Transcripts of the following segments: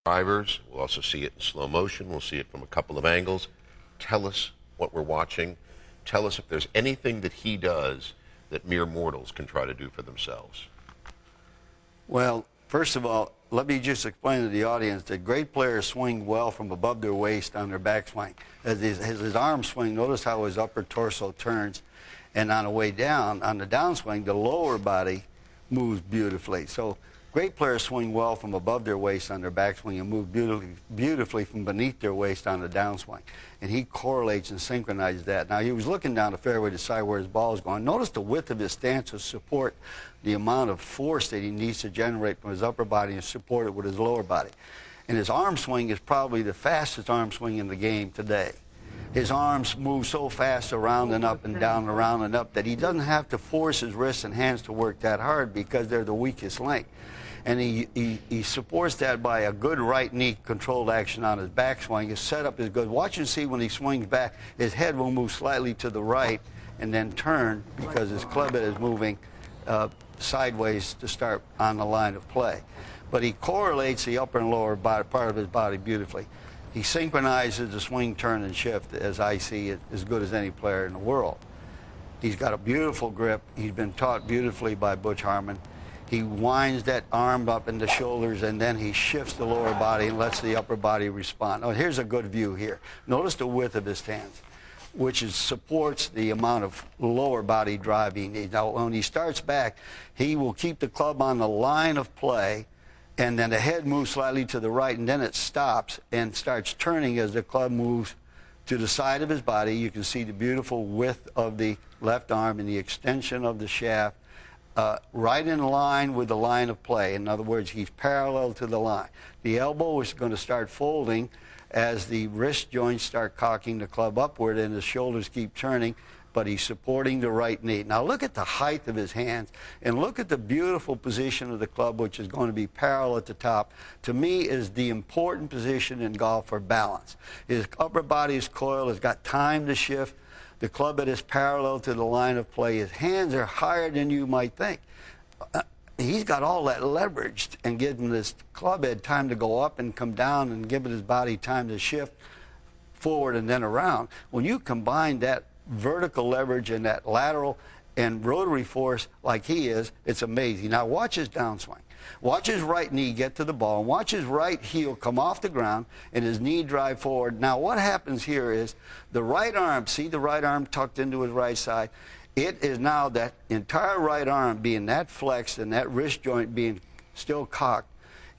drivers. We'll also see it in slow motion. We'll see it from a couple of angles. Tell us what we're watching. Tell us if there's anything that he does that mere mortals can try to do for themselves. Well, first of all, let me just explain to the audience that great players swing well from above their waist on their backswing. As his arm swing, notice how his upper torso turns. And on the way down, on the downswing, the lower body moves beautifully. So great players swing well from above their waist on their backswing and move beautifully from beneath their waist on the downswing. And he correlates and synchronizes that. Now, he was looking down the fairway to decide where his ball is going. Notice the width of his stance to support the amount of force that he needs to generate from his upper body and support it with his lower body. And his arm swing is probably the fastest arm swing in the game today. His arms move so fast around and up and down, around and up, that he doesn't have to force his wrists and hands to work that hard because they're the weakest link. And he supports that by a good right knee controlled action on his backswing. His setup is good. Watch and see when he swings back, his head will move slightly to the right and then turn because his club head is moving sideways to start on the line of play. But he correlates the upper and lower body, part of his body beautifully. He synchronizes the swing, turn, and shift, as I see it, as good as any player in the world. He's got a beautiful grip. He's been taught beautifully by Butch Harmon. He winds that arm up in the shoulders, and then he shifts the lower body and lets the upper body respond. Now, here's a good view here. Notice the width of his stance, which supports the amount of lower body drive he needs. Now, when he starts back, he will keep the club on the line of play, and then the head moves slightly to the right, and then it stops and starts turning as the club moves to the side of his body. You can see the beautiful width of the left arm and the extension of the shaft right in line with the line of play. In other words, he's parallel to the line. The elbow is going to start folding as the wrist joints start cocking the club upward and the shoulders keep turning, but he's supporting the right knee. Now look at the height of his hands and look at the beautiful position of the club, which is going to be parallel at the top. To me, is the important position in golf for balance. His upper body is coiled, has got time to shift. The club head is parallel to the line of play. His hands are higher than you might think. He's got all that leveraged and giving this club head time to go up and come down and giving his body time to shift forward and then around. When you combine that vertical leverage and that lateral and rotary force like he is, it's amazing. Now watch his downswing. Watch his right knee get to the ball, and watch his right heel come off the ground and his knee drive forward. Now what happens here is the right arm, see the right arm tucked into his right side? It is now that entire right arm being that flexed and that wrist joint being still cocked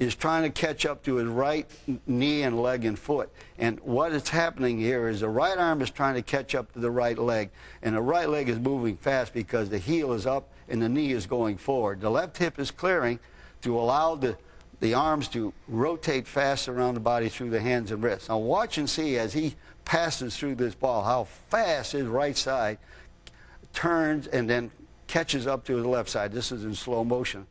is trying to catch up to his right knee and leg and foot. And what is happening here is the right arm is trying to catch up to the right leg, and the right leg is moving fast because the heel is up and the knee is going forward. The left hip is clearing to allow the arms to rotate fast around the body through the hands and wrists. Now watch and see as he passes through this ball how fast his right side turns and then catches up to his left side. This is in slow motion.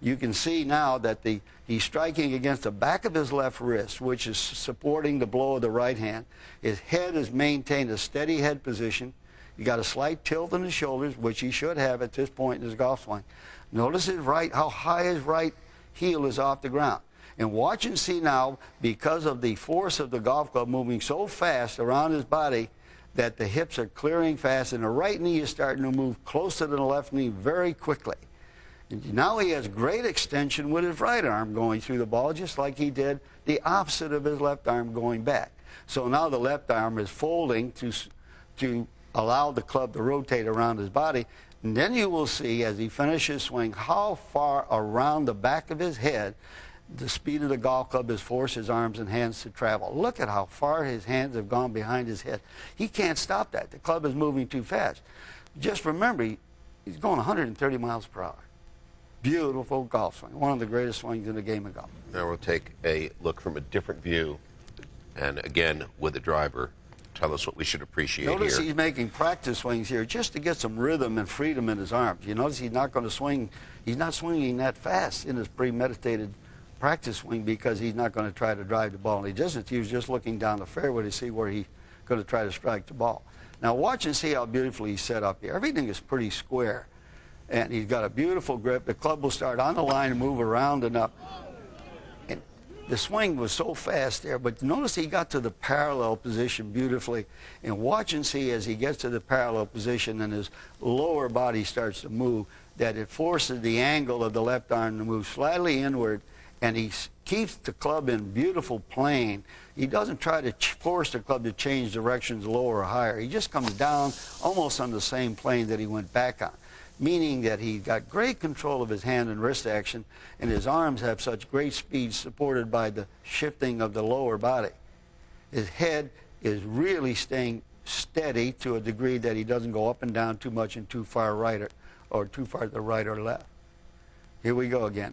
You can see now that he's striking against the back of his left wrist, which is supporting the blow of the right hand. His head has maintained a steady head position. You got a slight tilt in his shoulders, which he should have at this point in his golf swing. Notice his how high his right heel is off the ground. And watch and see now, because of the force of the golf club moving so fast around his body, that the hips are clearing fast and the right knee is starting to move closer to the left knee very quickly. And now he has great extension with his right arm going through the ball, just like he did the opposite of his left arm going back. So now the left arm is folding to allow the club to rotate around his body. And then you will see, as he finishes swing, how far around the back of his head the speed of the golf club has forced his arms and hands to travel. Look at how far his hands have gone behind his head. He can't stop that. The club is moving too fast. Just remember, he's going 130 miles per hour. Beautiful golf swing. One of the greatest swings in the game of golf. Now we'll take a look from a different view, and again with the driver. Tell us what we should appreciate here. Notice he's making practice swings here just to get some rhythm and freedom in his arms. You notice he's not going to swing. He's not swinging that fast in his premeditated practice swing because he's not going to try to drive the ball any distance. He was just looking down the fairway to see where he's going to try to strike the ball. Now watch and see how beautifully he's set up here. Everything is pretty square, and he's got a beautiful grip. The club will start on the line and move around and up. And The swing was so fast there, but notice he got to the parallel position beautifully. And watch and see as he gets to the parallel position and his lower body starts to move, that it forces the angle of the left arm to move slightly inward, and he keeps the club in beautiful plane. He doesn't try to force the club to change directions lower or higher. He just comes down almost on the same plane that he went back on, meaning that he got great control of his hand and wrist action, and his arms have such great speed supported by the shifting of the lower body. His head is really staying steady to a degree that he doesn't go up and down too much and too far right or too far to the right or left. Here we go again.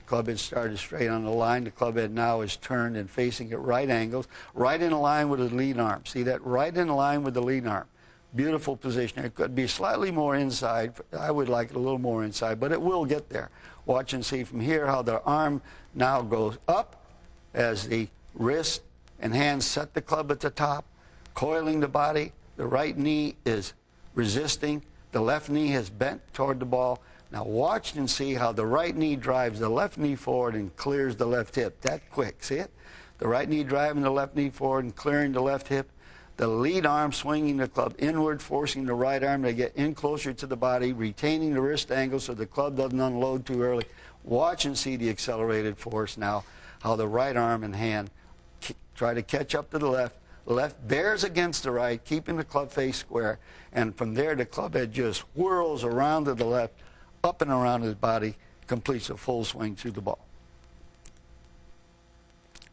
Club head started straight on the line. The club head now is turned and facing at right angles, right in line with the lead arm. See that? Right in line with the lead arm. Beautiful position. It could be slightly more inside. I would like it a little more inside, but it will get there. Watch and see from here how the arm now goes up as the wrist and hand set the club at the top, coiling the body. The right knee is resisting. The left knee has bent toward the ball. Now watch and see how the right knee drives the left knee forward and clears the left hip. That quick, see it? The right knee driving the left knee forward and clearing the left hip. The lead arm swinging the club inward, forcing the right arm to get in closer to the body, retaining the wrist angle so the club doesn't unload too early. Watch and see the accelerated force now, how the right arm and hand try to catch up to the left. The left bears against the right, keeping the club face square. And from there, the club head just whirls around to the left, up and around his body, completes a full swing through the ball.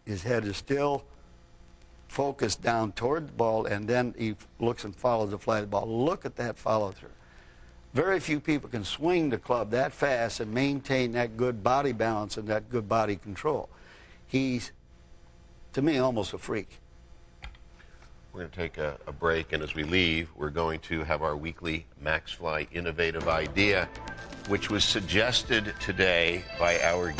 His head is still focused down toward the ball, and then he looks and follows the flight of the ball. Look at that follow-through. Very few people can swing the club that fast and maintain that good body balance and that good body control. He's, to me, almost a freak. We're going to take a break, and as we leave, we're going to have our weekly MaxFly Innovative Idea, which was suggested today by our